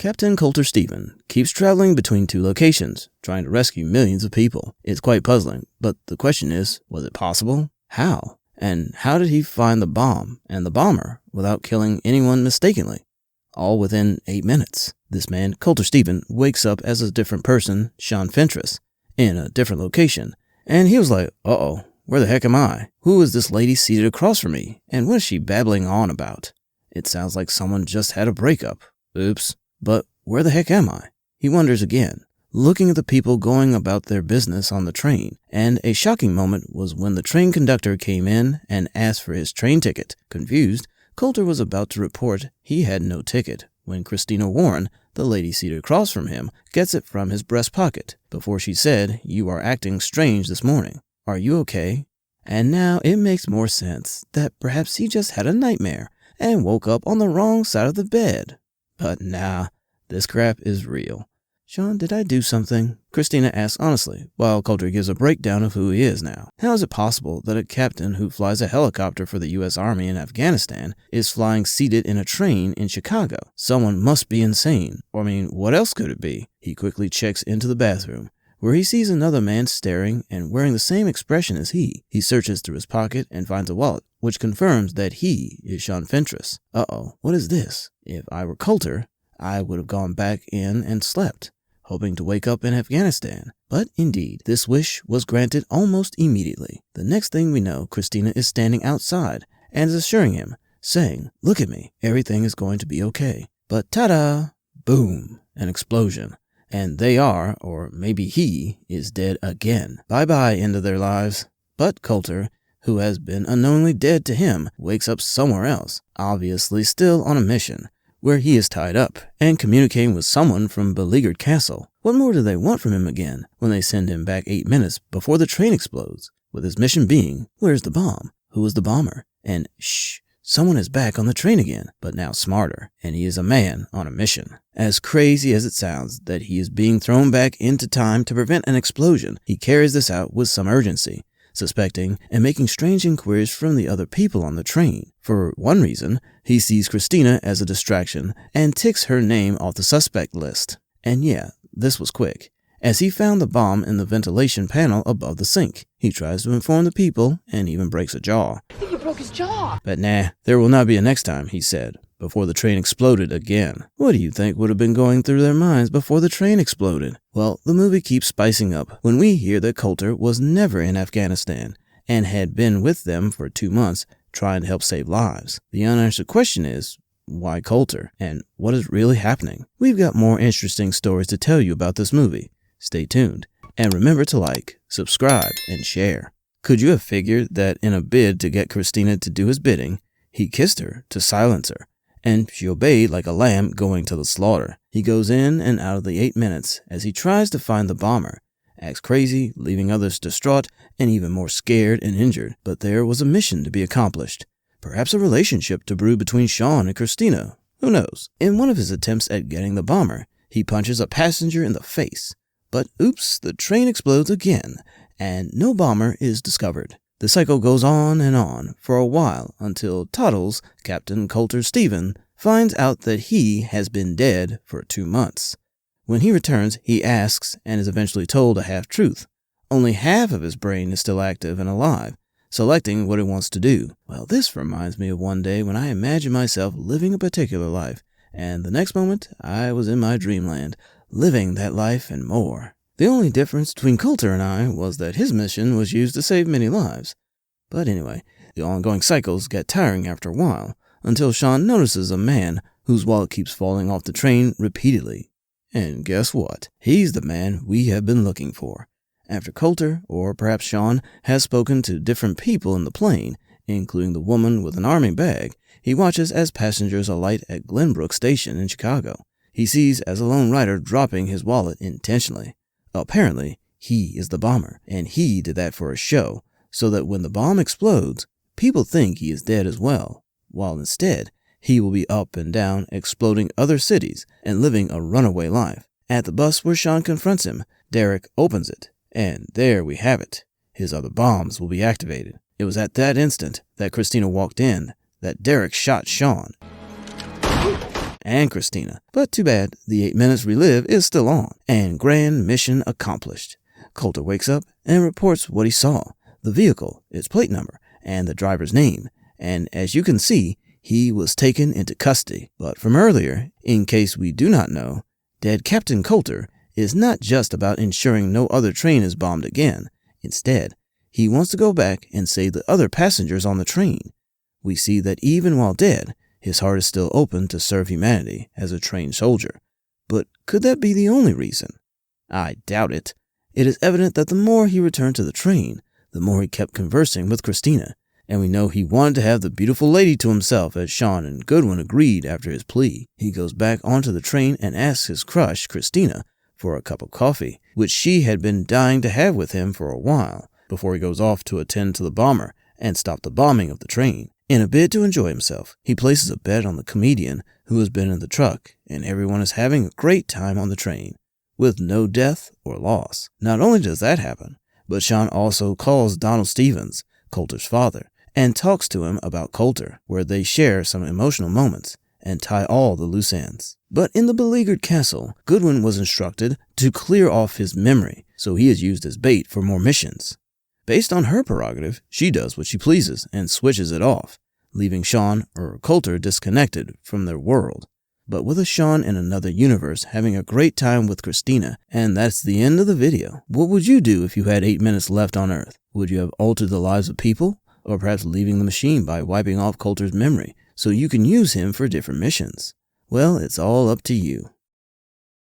Captain Colter Steven keeps traveling between two locations, trying to rescue millions of people. It's quite puzzling, but the question is, was it possible? How? And how did he find the bomb and the bomber without killing anyone mistakenly? All within 8 minutes. This man, Colter Steven, wakes up as a different person, Sean Fentress, in a different location, and he was like, uh-oh, where the heck am I? Who is this lady seated across from me, and what is she babbling on about? It sounds like someone just had a breakup. Oops. But where the heck am I? He wonders again, looking at the people going about their business on the train, and a shocking moment was when the train conductor came in and asked for his train ticket. Confused, Colter was about to report he had no ticket when Christina Warren, the lady seated across from him, gets it from his breast pocket before she said, "You are acting strange this morning. Are you okay?" And now it makes more sense that perhaps he just had a nightmare and woke up on the wrong side of the bed. But nah, this crap is real. "Sean, did I do something?" Christina asks honestly, while Colter gives a breakdown of who he is now. How is it possible that a captain who flies a helicopter for the U.S. Army in Afghanistan is flying seated in a train in Chicago? Someone must be insane. Or what else could it be? He quickly checks into the bathroom, where he sees another man staring and wearing the same expression as he. He searches through his pocket and finds a wallet, which confirms that he is Sean Fentress. Uh-oh, what is this? If I were Colter, I would have gone back in and slept, hoping to wake up in Afghanistan. But indeed, this wish was granted almost immediately. The next thing we know, Christina is standing outside and is assuring him, saying, "Look at me, everything is going to be okay." But ta-da! Boom! An explosion. And they are, or maybe he, is dead again. Bye-bye, end of their lives. But Colter, who has been unknowingly dead to him, wakes up somewhere else, obviously still on a mission, where he is tied up and communicating with someone from Beleaguered Castle. What more do they want from him again when they send him back 8 minutes before the train explodes, with his mission being, where's the bomb? Who is the bomber? And shh, someone is back on the train again, but now smarter, and he is a man on a mission. As crazy as it sounds that he is being thrown back into time to prevent an explosion, he carries this out with some urgency, suspecting and making strange inquiries from the other people on the train. For one reason, he sees Christina as a distraction and ticks her name off the suspect list. And yeah, this was quick, as he found the bomb in the ventilation panel above the sink. He tries to inform the people and even breaks a jaw. I think he broke his jaw. But nah, there will not be a next time, he said, before the train exploded again. What do you think would have been going through their minds before the train exploded? Well, the movie keeps spicing up when we hear that Colter was never in Afghanistan and had been with them for 2 months trying to help save lives. The unanswered question is, why Colter? And what is really happening? We've got more interesting stories to tell you about this movie. Stay tuned, and remember to like, subscribe, and share. Could you have figured that in a bid to get Christina to do his bidding, he kissed her to silence her, and she obeyed like a lamb going to the slaughter? He goes in and out of the 8 minutes as he tries to find the bomber, acts crazy, leaving others distraught and even more scared and injured. But there was a mission to be accomplished. Perhaps a relationship to brew between Sean and Christina. Who knows? In one of his attempts at getting the bomber, he punches a passenger in the face. But oops, the train explodes again, and no bomber is discovered. The cycle goes on for a while until Toddles, Captain Colter Steven, finds out that he has been dead for 2 months. When he returns, he asks and is eventually told a half-truth. Only half of his brain is still active and alive, selecting what it wants to do. Well, this reminds me of one day when I imagined myself living a particular life, and the next moment I was in my dreamland, living that life and more. The only difference between Colter and I was that his mission was used to save many lives. But anyway, the ongoing cycles get tiring after a while, until Sean notices a man whose wallet keeps falling off the train repeatedly. And guess what? He's the man we have been looking for. After Colter, or perhaps Sean, has spoken to different people in the plane, including the woman with an army bag, he watches as passengers alight at Glenbrook Station in Chicago. He sees as a lone rider dropping his wallet intentionally. Apparently, he is the bomber, and he did that for a show, so that when the bomb explodes, people think he is dead as well, while instead, he will be up and down exploding other cities and living a runaway life. At the bus where Sean confronts him, Derek opens it, and there we have it. His other bombs will be activated. It was at that instant that Christina walked in that Derek shot Sean. and Christina. But too bad, the 8 minutes relive is still on, and grand mission accomplished. Colter wakes up and reports what he saw, the vehicle, its plate number, and the driver's name. And as you can see, he was taken into custody. But from earlier, in case we do not know, dead Captain Colter is not just about ensuring no other train is bombed again. Instead, he wants to go back and save the other passengers on the train. We see that even while dead, his heart is still open to serve humanity as a trained soldier. But could that be the only reason? I doubt it. It is evident that the more he returned to the train, the more he kept conversing with Christina, and we know he wanted to have the beautiful lady to himself, as Sean and Goodwin agreed after his plea. He goes back onto the train and asks his crush, Christina, for a cup of coffee, which she had been dying to have with him for a while, before he goes off to attend to the bomber and stop the bombing of the train. In a bid to enjoy himself, he places a bet on the comedian who has been in the truck, and everyone is having a great time on the train, with no death or loss. Not only does that happen, but Sean also calls Donald Stevens, Colter's father, and talks to him about Colter, where they share some emotional moments and tie all the loose ends. But in the beleaguered castle, Goodwin was instructed to clear off his memory, so he is used as bait for more missions. Based on her prerogative, she does what she pleases and switches it off, leaving Sean or Colter disconnected from their world. But with a Sean in another universe having a great time with Christina, and that's the end of the video. What would you do if you had 8 minutes left on Earth? Would you have altered the lives of people? Or perhaps leaving the machine by wiping off Colter's memory so you can use him for different missions? Well, it's all up to you.